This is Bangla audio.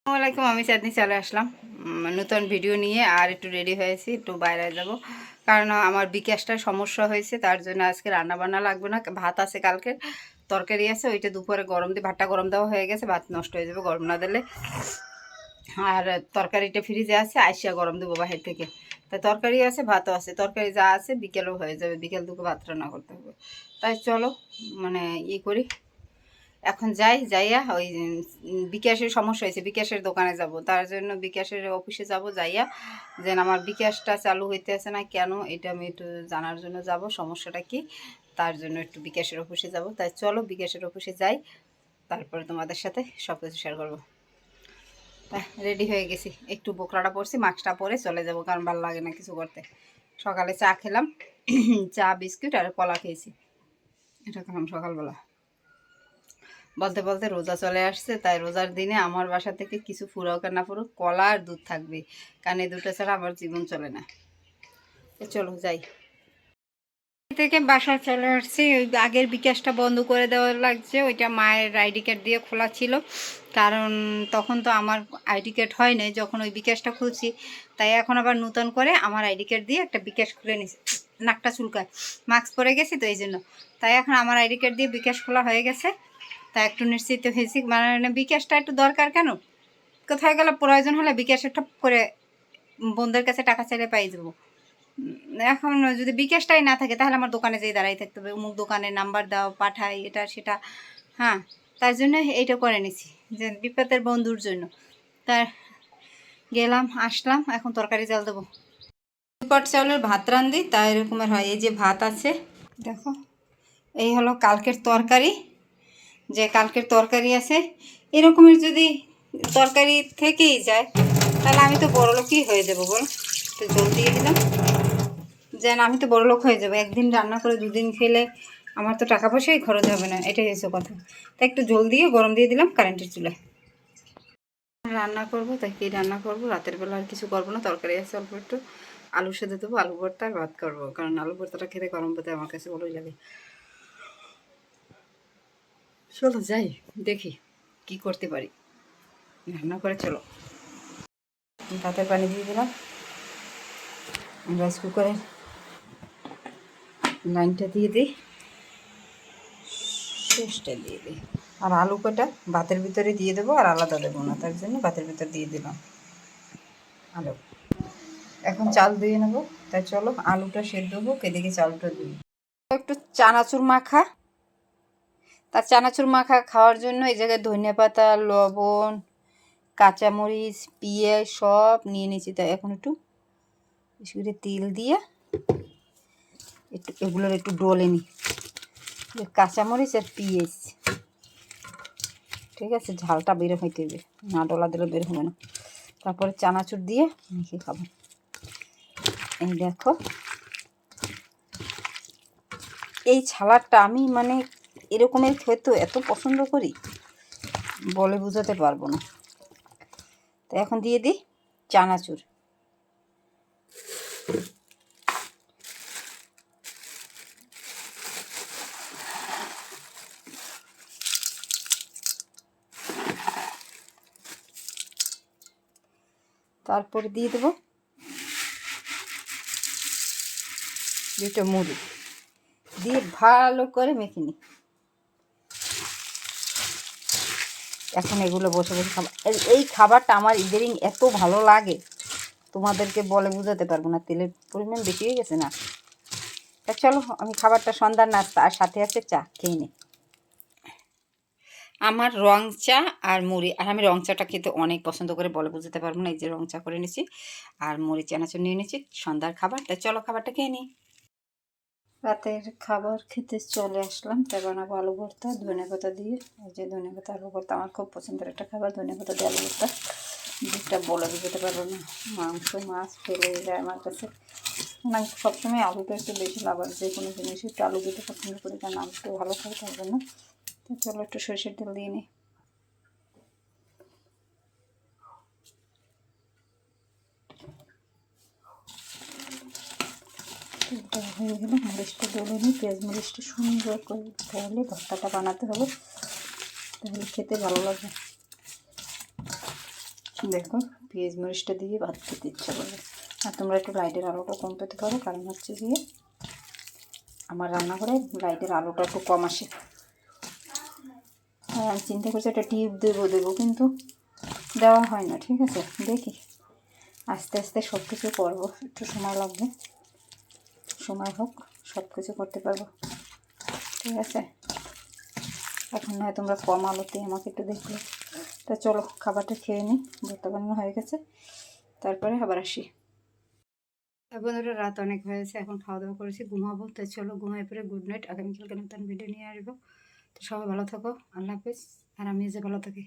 আসসালামাইকুম। আমি চাঁদনি চলে আসলাম নতুন ভিডিও নিয়ে। আর একটু রেডি হয়েছি, একটু বাইরে যাব, কারণ আমার বিকাশটার সমস্যা হয়েছে। তার জন্য আজকে রান্না বান্না লাগবে না, ভাত আছে, কালকের তরকারি আছে, ওইটা দুপুরে গরম দিয়ে ভাতটা গরম দেওয়া হয়ে গেছে, ভাত নষ্ট হয়ে যাবে গরম না দিলে। আর তরকারিটা ফ্রিজে আছে, আইসা গরম দেবো বাহির থেকে। তাই তরকারি আছে, ভাতও আছে, তরকারি যা আছে বিকেলও হয়ে যাবে, বিকেল দুপুর ভাত রান্না করতে হবে। তাই চলো মানে করি, এখন যাইয়া ওই বিকাশের সমস্যা হয়েছে, বিকাশের দোকানে যাব, তার জন্য বিকাশের অফিসে যাব, যাইয়া যেন আমার বিকাশটা চালু হইতে আছে না কেন, এটা আমি একটু জানার জন্য যাব, সমস্যাটা কি, তার জন্য একটু বিকাশের অফিসে যাব। তাই চলো বিকাশের অফিসে যাই, তারপরে তোমাদের সাথে সব কিছু শেয়ার করবো। রেডি হয়ে গেছি, একটু বোকরাটা পরছি, মাস্কটা পরে চলে যাব, কারণ ভালো লাগে না কিছু করতে। সকালে চা খেলাম, চা বিস্কুট আর কলা খেয়েছি, এটা খেলাম সকালবেলা। বলতে বলতে রোজা চলে আসছে, তাই রোজার দিনে আমার বাসা থেকে কিছু ফুরাক না ফুরুক, কলা আর দুধ থাকবে, কারণ এই দুটো ছাড়া আমার জীবন চলে না। চলো যাই। থেকে বাসায় চলে আসছি, ওই আগের বিকাশটা বন্ধ করে দেওয়া লাগছে, ওইটা মায়ের আইডি কার্ড দিয়ে খোলা ছিল, কারণ তখন তো আমার আইডি কার্ড হয় নাই যখন ওই বিকাশটা খুলছি। তাই এখন আবার নতুন করে আমার আইডি কার্ড দিয়ে একটা বিকাশ খুলে নিছি। নাকটা চুলকায়, মাস্ক পরে গেছি তো এই জন্য। তাই এখন আমার আইডি কার্ড দিয়ে বিকাশ খোলা হয়ে গেছে, তা একটু নিশ্চিত হয়েছি, মানে বিকাশটা একটু দরকার। কেন কোথায় গেলে প্রয়োজন হলে বিকাশে ঠপ করে বন্ধুদের কাছে টাকা চাইলে পাই যাবো। এখন যদি বিকাশটাই না থাকে তাহলে আমার দোকানে যেয়ে দাঁড়াই থাকতে হবে, অমুক দোকানে নাম্বার দাও, পাঠাই, এটা সেটা। হ্যাঁ, তার জন্য এইটা করে নিছি, যে বিপদের বন্ধুর জন্য। তার গেলাম আসলাম, এখন তরকারি জাল দেবো। পট চাউলের ভাত রান্ধি, তা এরকমের হয়। এই যে ভাত আছে দেখো, এই হলো কালকের তরকারি, যে কালকের তরকারি আছে, এরকমের যদি তরকারি থেকেই যায় তাহলে আমি তো বড়লোকই হয়ে যাবো, বল। তো জল দিয়ে দিলাম, যেন আমি তো বড়লোক হয়ে যাবো। একদিন রান্না করে দুদিন খেলে আমার তো টাকা পয়সাই খরচ হবে না, এটাই হচ্ছে কথা। তাই একটু জল দিয়ে গরম দিয়ে দিলাম কারেন্টের চুলায়। রান্না করবো, তাই কি রান্না করবো, রাতের বেলা আর কিছু করবো না, তরকারি আছে অল্প একটু, আলু সেদ্ধ দেবো, আলু ভর্তা আর ভাত করবো, কারণ আলু ভর্তাটা খেতে গরম ভাতে আমার কাছে ভালোই লাগে। চলো যাই, দেখি কি করতে পারি, রান্না করে। চলো, ভাতের পানি দিয়ে দিলাম, রাইস কুকারে লাইনটা দিয়ে দিই, শেষটা দিয়ে দিই। আর আলু কটা ভাতের ভিতরে দিয়ে দেবো, আর আলাদা দেবো না, তার জন্য ভাতের ভিতরে দিয়ে দিলাম আলু। এখন চাল দিয়ে নেবো, তাই চলো আলুটা সেদ্ধ হোক, এদিকে চালটা দিই। একটু চানাচুর মাখা, তার চানাচুর মাখা খাওয়ার জন্য এই জায়গায় ধনেপাতা, লবণ, কাঁচামরিচ, পেঁয়াজ সব নিয়ে নিয়েছি। তাই এখন একটু বেশি করে তেল দিয়ে একটু এগুলোর একটু ডলে নিই, কাঁচামরিচ আর পেঁয়াজ। ঠিক আছে, ঝালটা বের হইতে হবে, না ডলা দিলে বের হবে না। তারপরে চানাচুর দিয়ে মেখে খাবো। এই দেখো, এই ছালাডটা আমি মানে এরকমের খেতে এত পছন্দ করি, বলে বোঝাতে পারবো না। তো এখন দিয়ে দিই চানাচুর। তারপরে দিয়ে দেবো দুটো মুড়ি, দিয়ে ভালো করে মেখে নিই। এখন এগুলো বসে বসে খাবার, এই খাবারটা আমার ইদারিং এত ভালো লাগে, তোমাদেরকে বলে বোঝাতে পারবো না, তেলের পরিমাণ বেশি হয়ে গেছে না। তা চলো আমি খাবারটা সন্ধ্যার নাস্তা আর সাথে আছে চা খেয়ে নিই। আমার রং চা আর মুড়ি, আর আমি রং চাটা খেতে অনেক পছন্দ করে, বলে বোঝাতে পারবো না। এই যে রং চা করে নিচ্ছি আর মুড়ি চানাচুর নিয়ে নিচ্ছি, সন্ধ্যার খাবার। তাই চলো খাবারটা খেয়ে নিই। রাতের খাবার খেতে চলে আসলাম, তাই বানাবো আলু ভর্তা ধনেপাতা দিয়ে। এই যে ধনেপাতা আলু ভর্তা আমার খুব পছন্দের একটা খাবার, ধনেপাতা দিয়ে আলু ভর্তা, যেটা বলে বুঝতে পারবো না। মাংস মাছ ফেলে যায় আমার কাছে, আমি সবসময় আলুটা একটু বেশি লাগার, যে কোনো জিনিস একটু আলু দিতে পছন্দ করি, কারণ আলু একটু ভালো খাই, তার জন্য। তো চলো একটু সরষের তেল দিয়ে নিই। তেলটা হয়ে গেলে মরিচটা ডলে নিই, পেঁয়াজ মরিচটা সুন্দর করে তাহলে ভর্তাটা বানাতে হবে, তাহলে খেতে ভালো লাগবে। দেখো পেঁয়াজ মরিচটা দিয়ে ভাত খেতে ইচ্ছা করবে। আর তোমরা একটু লাইটের আলোটা কম পেতে পারো, কারণ হচ্ছে গিয়ে আমার রান্নাঘরে লাইটের আলোটা একটু কম আসে। আর আমি চিন্তা করছি একটা টিউব দেবো, কিন্তু দেওয়া হয় না। ঠিক আছে, দেখি আস্তে আস্তে সব কিছু করবো, একটু সময় লাগবে, সময় হোক সব কিছু করতে পারবো। ঠিক আছে, এখন নয় তোমরা কম আলোতে আমাকে একটু দেখলে। তা চলো খাবারটা খেয়ে নিই, ভর্তা বানানো হয়ে গেছে, তারপরে আবার আসি। বন্ধুরা রাত অনেক হয়েছে, এখন খাওয়া দাওয়া করেছি, ঘুমাবো। তো চলো ঘুমাই পরে গুড নাইট, আগামীকালকে নতুন ভিডিও নিয়ে আসবো। তো সবাই ভালো থাকো, আল্লাহ হাফিজ। আর আমি যে ভালো থাকি।